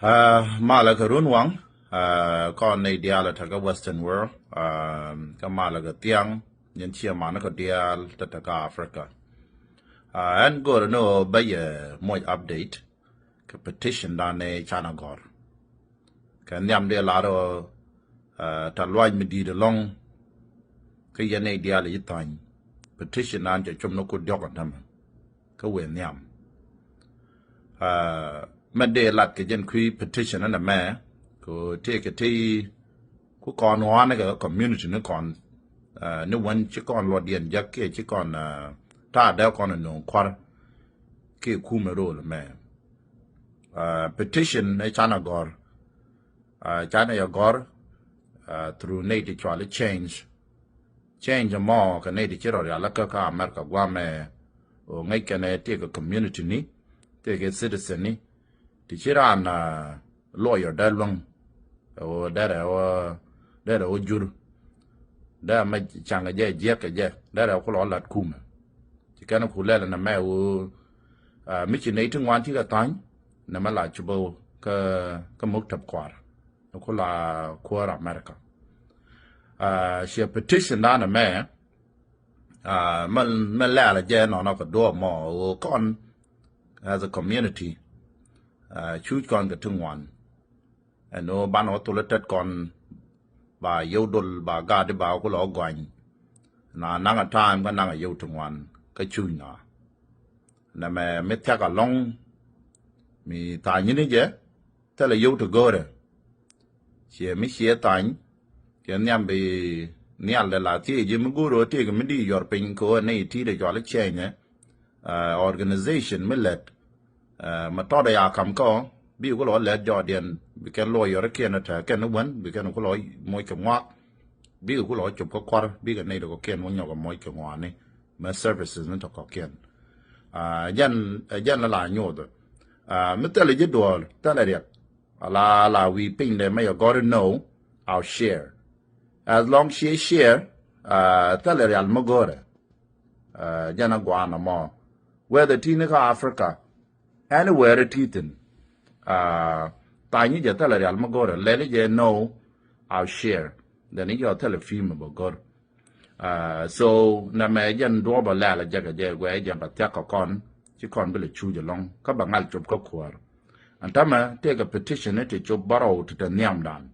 Malaga Runwang, con này dia là thằng Western world, cái Malaga tiang, nhân chia mà nó có dia là thằng Africa. And go to know by more update, cái petition đàn này China gor. Cái niệm dia là đó, thằng loài mình đi được long, cái này dia là ít thanh, petition đàn cho chúng nó có được anh tham, cái quyền niệm. Mà để lát cái dân quy petition anh mà có thể cái thì có còn hóa này cái community nó còn nếu vẫn chỉ còn lo điện giác cái chỉ còn ta đã còn nó qua cái khu mà rồi mà petition này China gor China gor through native actually change more cái này thì chỉ rồi là cái America qua mà ngay cái này thì cái community ní thì cái citizen ní thì chỉ là lawyer đã long đã là ojur đã mà chẳng cái gì cái gì đã là có lọt kum chỉ cái nó cụ lẽ là nằm ở mấy chuyện này trong quan thì cái tánh nằm ở lại chụp cái mốc thập quả nó có là của America she petition đó nằm ở mình lẽ là gì nó có đua mà con as a community choose con cái trung quan nó ban họ tụi lết con bà yêu đồn bà gà đi bà có lọ quanh na năng time cái năng yêu trung quan cái chui nó nè mà mấy thằng cả long mi tài như thế chứ thế là yêu từ go rồi chỉ mấy xe tài cái nhầm bị nhà là thì chỉ mới go rồi thì cái mình đi ở bên cô này thì để cho nó chơi nhé organization mới lết mà to đây à cầm có bị có lỗi lệch cho điện bị cái lỗi ở kia nó thở cái nó vẫn bị cái nó có lỗi môi cái ngoác bị có lỗi chụp có qua bị cái này được có kia nó nhỏ cái môi cái ngoác này mà services nó có kia dân là nhiều rồi mới tới là giết đùa tới là đẹp là we ping them may you gotta know I'll share as long she share tới là real mà gore dân là quan mà whether tin ở Africa anywhere it is tài như giờ ta là real mà gọi là lấy cái no I'll share then you tell a film about God so na mẹ dân đua bà là giờ cái giờ quay dân bắt chắc con chỉ còn bị chui giờ long các bạn ăn chụp các khoa anh ta mà take a petition để chụp borrow to the niam dan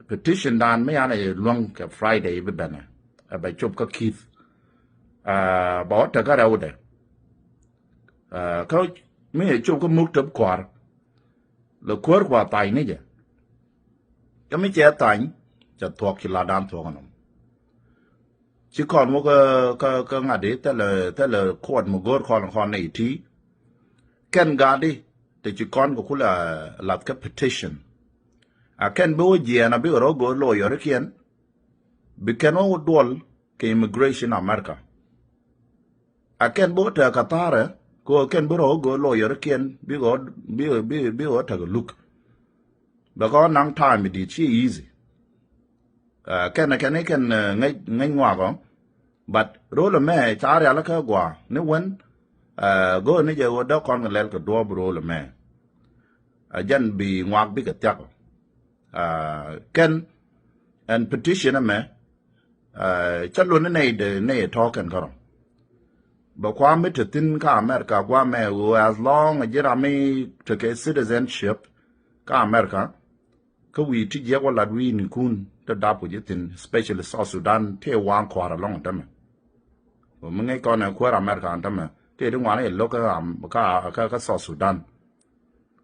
petition dan mấy anh này long cái Friday với bên này bài chụp các Keith bỏ tất cả đâu đấyเขาไม่เห็นจุกก็มุกทับขวาแล้วขวาตายนี่จ้ะก็ไม่เจอตายจะถอดขีลาดามถอดกันชิคอนมุกก็งาดีแต่ละขวดมุกก็คอนในที่แค่งาดีแต่ชิคอนก็คุณละกับ petitionแค่บัวเจียนะบิวเราก็ลอยอะไรเขียนบิแค่นว่าดวลกับ immigration อเมริกาแค่บัวเธอกาตาร์ก็แค่บุรุษก็ลอยร์เขียนบิวถ้าก็ลุกแล้วก็นั่งทำไม่ดีชี้ easy แค่นั้นง่ายงว่าก็บัดรู้ละแม่ชาเรียลก็กว่านี่วันก็นี่จะว่าดอกคนกันแล้วก็ดัวรู้ละแม่ยันบีงวกบีกับจักแค่and petition นะแม่ฉันรู้ในทอกันก็บอกความไม่ถึงตินข้าอเมริกาว่าแม่ as long as เราไม่ถึง citizenship ข้าอเมริกาก็วิธีเยอะกว่าลัดวินคุณจะดับไปยึดติน especially South Sudan ที่วางขวาละล่องทำไมผมไม่ก่อนเนี่ยขวาอเมริกาทำไมที่ถึงวันนี้โลกก็ South Sudan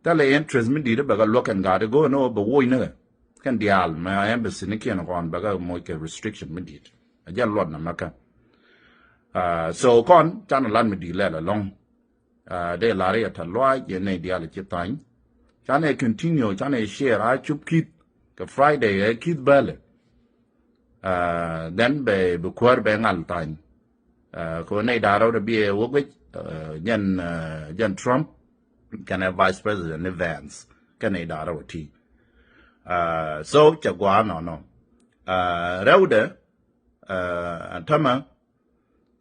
แต่เลย interest ไม่ดีแล้วแบบก็โลกกันกันก็โน้แบบโว้ยเนอะกันเดียร์มาเอ็มเบสินี่เกี่ยนก่อนแบบก็มวยกับ restriction ไม่ดียันลดนะมั้งกันso con cha nó lan mình đi lại là long để lại đây thật loài giờ này đi là chết tay cha này continue cha này share ai chụp kit cái Friday ấy kit belle then be quar be ngal tay ko này đã đâu bị work with nhân Trump cái này vice president Vance cái này đã đâu thì so chắc quá nó rau đấy thầm mà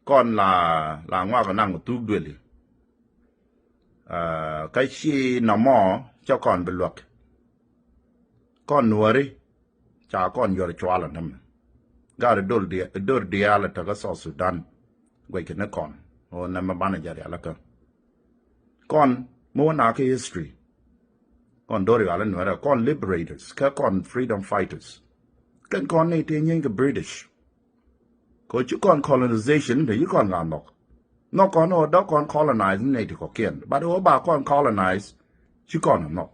con là ngoa cái năng của tu đuổi cái chi nó mò cho con bị luật con nuori cha con yor chwa la nam ga dor dia la ta ga South Sudan gwe ke na con o na ma bana ja la ka con mo na ke history con dori ala nuera con liberators ka con freedom fighters kan con ne te nyeng ke British ko chu con colonization de yu con ga no con o da con colonize ne te ko kien ba do ba con colonize chu con no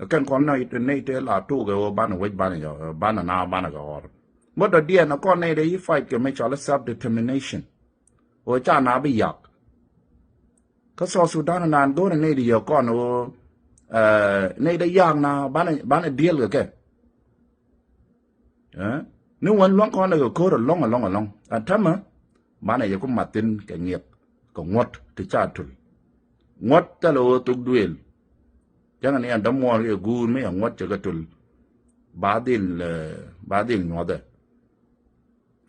kan con ne te la tu ga ba na we ba na ga or mo da dia na con ne de fight ke me chala self determination o cha na bi yak ka so Sudan nan do ne de yo con o ne de yak na ba na deal ga ke nếu anh loan con này có rồi long anh thắm á bà này có mặt tin cái nghiệp có ngót thì cha thôi ngót ta lo tục đuổi chẳng hạn anh đâm mua cái gu mấy ngót cho cái thôi bà điên ngót đấy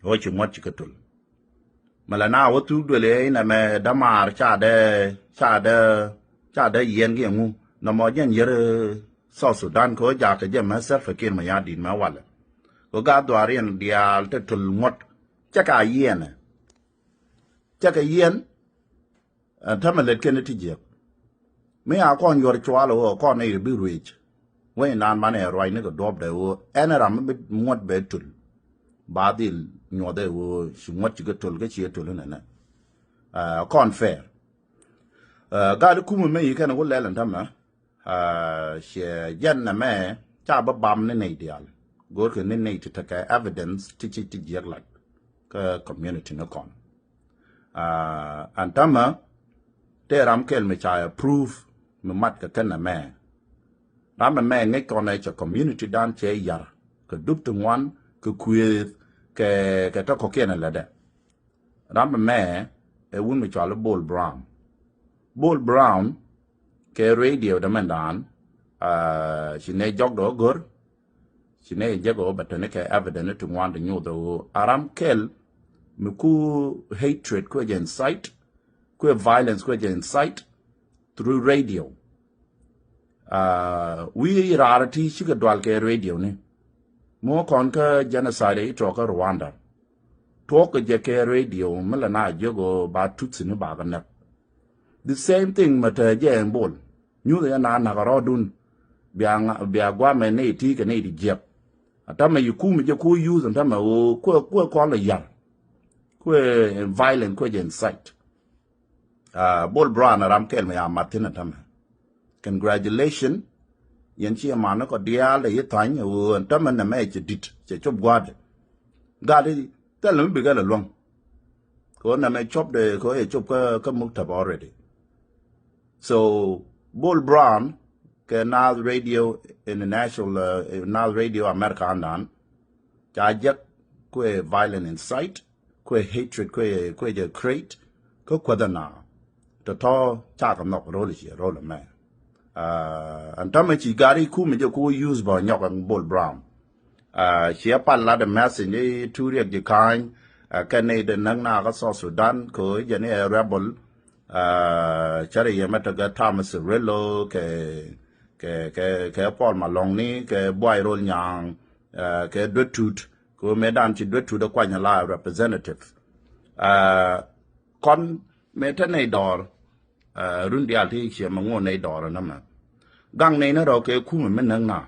rồi chỉ ngót cho cái thôi mà là nào tục đuổi lấy này mà đâm mà cha đẻ yên cái ngu nó mà dân giờ South Sudan có giá cái gì mà self fakir mà nhà đi mà wala có gà đoarian dial te tul ngot chắc cái yên thầm lên cái này thì dẹp mấy con yor chua lo con này bị rich vậy nan mà này rồi nó có đốp đấy anh ra mới ngot bé tul ba đi nhỏ đấy ngot chỉ cái tul cái chia tul này nè con fair gà được cũng mấy cái nó có lẽ là thầm sẽ dân là mẹ cha bắp băm này dial go ke ne ne to take evidence to jek like community no con antama te ram kel me cha approve me mat ka kana me ram me nge con ne cha community dan che yar ke dup to one ke kwe ke to ko ken la de ram me e won me cha le bol brown ke radio da man dan shine jog do gor Chine jago batoneke evidence to want to know the aram kel muku hatred ko incite ko violence ko incite through radio we rarity shiga dwal ke radio ne mo kon ka genocide to ka Rwanda to ka je ke radio mala na jago ba tutsi ne ba ga the same thing mata je bol nyu na na ga rodun bia gwa me ne ti ke ne di jep atama yukumu je ko use atama o ko la yar ko violent ko incite bol brown ram kel me amatina atama congratulations yanchi amana ko dia le yitany o atama na me je dit je chop gwad gadi tell me bigala long ko na me chop de ko e chop ka muktab already so bol brown ke Nile Radio International Nile Radio America andan jajak ko violent incite ko hatred ko je create ko kwadana to cha kam nok role me antama chi gari ku me je ko use ba nyok ang bol brown chia pan la the message ni tu riek je kan Canada nang na ka South Sudan ko je ne rebel chare yamata ga Thomas Rello ke Paul Malong ni ke boy rol nyang ke dwetut ko medan chi dwetut da kwanya la representative kon meta nei dor run dial ti che mango nei dor na ma gang nei na ro ke ku men nang na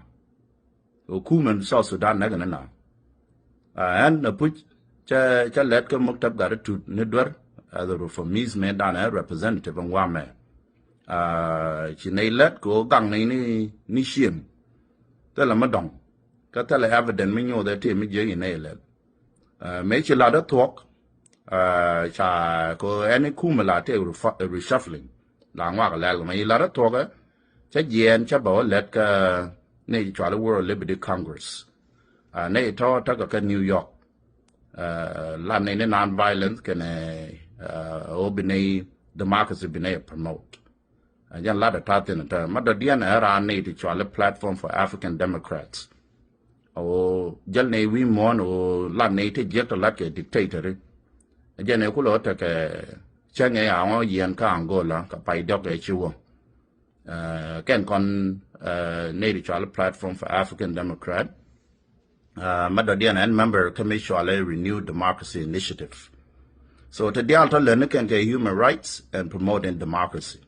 o ku men South Sudan na ga na an na pu cha let ke muktab ga tut ne dwar the reformist medan representative ngwa me chỉ này let của gang này ni xiêm tức là mất đồng cái tức là evidence mình nhớ để thì mình dễ này let mấy chỉ là đất thuộc chả có any khu mà là theo reshuffling là ngoại cái là mấy là đất thuộc á chắc diện chắc bảo let cái này cho là World Liberty Congress này cho cái New York làm này non violence cái này obey democracy bên này promote Jan lada tatin ta madadian era ne ti chwale platform for African Democrats o jal ne wi mon o la ne ti jekto lat ke dictator jan ne kulo ta ke change ya o yen ka Angola ka pai dok e chiwo Ken kon native platform for African Democrat. Madodian and member commission renewed democracy initiative. So to deal to learn human rights and promoting democracy.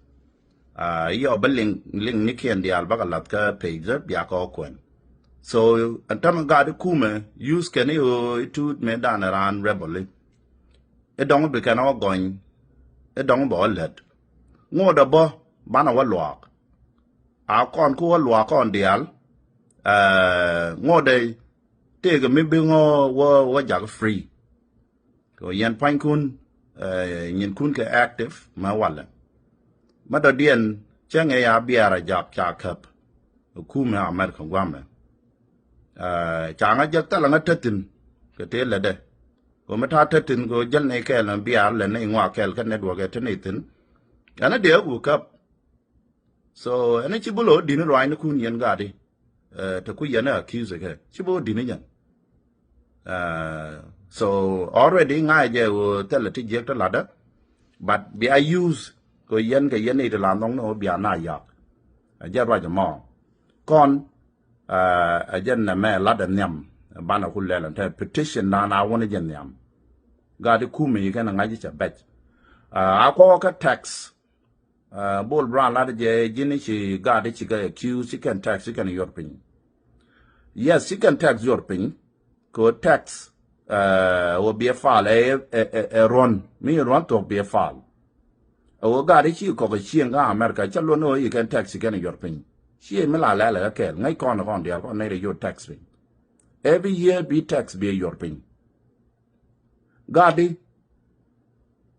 Your link Nikki and the Albagalatka page Biako Quen. So Antamagadi Kume use can you to me down around rebel. It don't be can all going. It don't ball let. More the bo bana walk. Our con cool walk on the al. More day. Take a maybe what jag free. Go yan pine kun, yin kun active, my wallet. Mother Dian, Chang a biara job chak up, a kuma American woman. Chang a jack telling a tettin,个té là đây, có mấy thằng tettin có dân này cái là biar là này ngoại cái cái network cái này tin, anh ấy điều của cấp, so anh ấy chỉ bảo lỗi đi nó rồi nó cũng nhận cả đi. To kuya na accuse ke chibo diniyan so already ngai je wo tell ti je ta lada but be I use ko yen ke yen ni de la nong no bia na yak ja ra ja mo kon jen na me lada nyam bana ku le lan te petition na wona jen nyam ga de ku mi ke na ngai je bet a ko ka tax bol bra la de jini chi ga de chi ga accuse chi can tax chi can European. Yes, you can tax European. Go tax will be a fall a run. Me run to be a fall. O ga de chi ko chi nga America cha lo no you can tax again European. Chi me la la ke ngai kon dia ko nei your tax me. Every year be tax be European. Ga de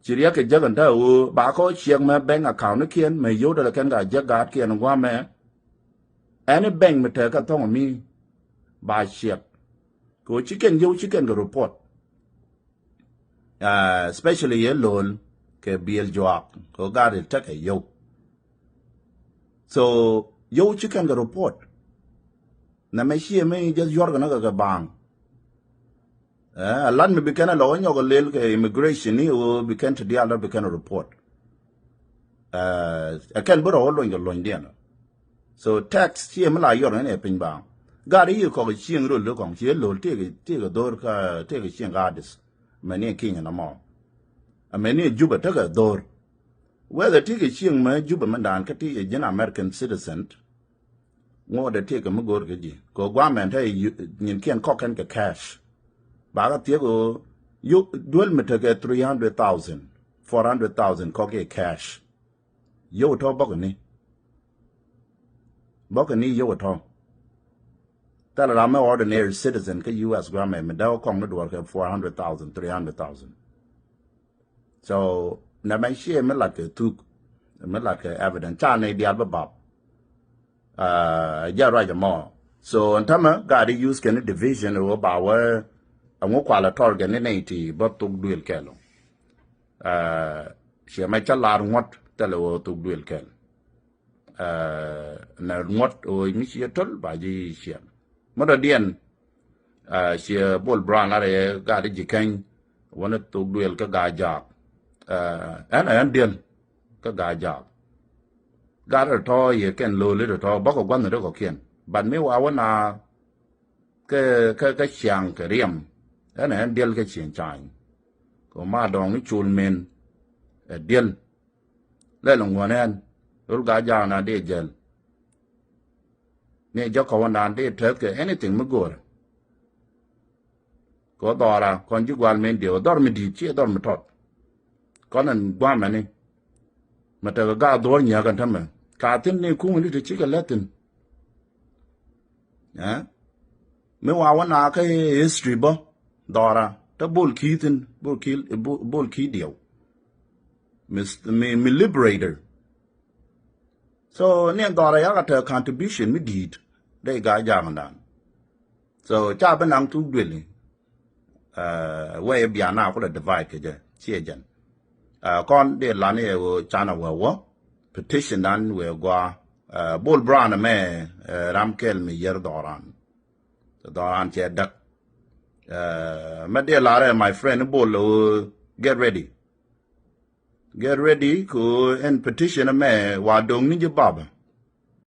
Chiria ke jagan da o ba ko chiang ma bank account kien me yo da kan ga jagat kien wa me any bank me ta ka tong mi ba chiak ko chicken yo chicken go report especially a loan ke bill joak ko ga de ta ke yo so yo chicken go report na me chi me just yor ga bang land me became a law in your immigration, you became to the other became a report. I can't put all on your loin dinner. So tax, here, Mala, you're an epping bang. God, you call it seeing rule look on here, take a door, take a seeing artist, many king and a mom. A many Juba took a door. Whether take a seeing my Juba Mandan, Kati, a American citizen, more than take a Mugorgaji. Go Guam and hey, you can't cock and cash. Baga tiego you dual me take 300,000 400,000 koke cash yo to bogani yo to tell I'm an ordinary citizen ke US government me daw kong do work 400,000 300,000 so na man share me like tu me like evidence cha ne dia ba ja right more so antama got use can division or ba ang ko ala target ne ti ba tuk duel kelo she mai chala ngot telo tuk duel kel na ngot o mi she tol ba ji she moda dien she bol brown are ga de jikan wona tuk duel ka ga ja an dien ka ga ja ga to ye ken lo le to ba ko gwan ne ko kien ban me wa wona ka chiang ka riem anh deal cái chuyện trái, có mà đong cái chuột men, deal, lấy lòng quan anh, rồi gái già na để gel, nè choเขาวันนั้นđể thớt cái anything mới gọi, có đỏ ra, còn chỉ quan men điều, đỏ mình đi chia đỏ mình thoát, còn anh quan mình này, mà ta cái đỏ nhiềuกันthầm mà, cả tin này cũng mình đi chỉ cái lát tin, mấyวันnào cái history bo Dora, the bull Keithin, bull key deal. Me liberator. So, near Dora, I got a contribution, me did. They got Jamadan. So, Chabanang too dwelling. Way beyond now for the divide, Chiajan. Con de Lani, China will petition done will go, bull brown a man, Ramkel me yer Doran. The Doran chair duck. My friend Bolo, get ready. Get ready, ko and petition a man, wa dong ninja baba.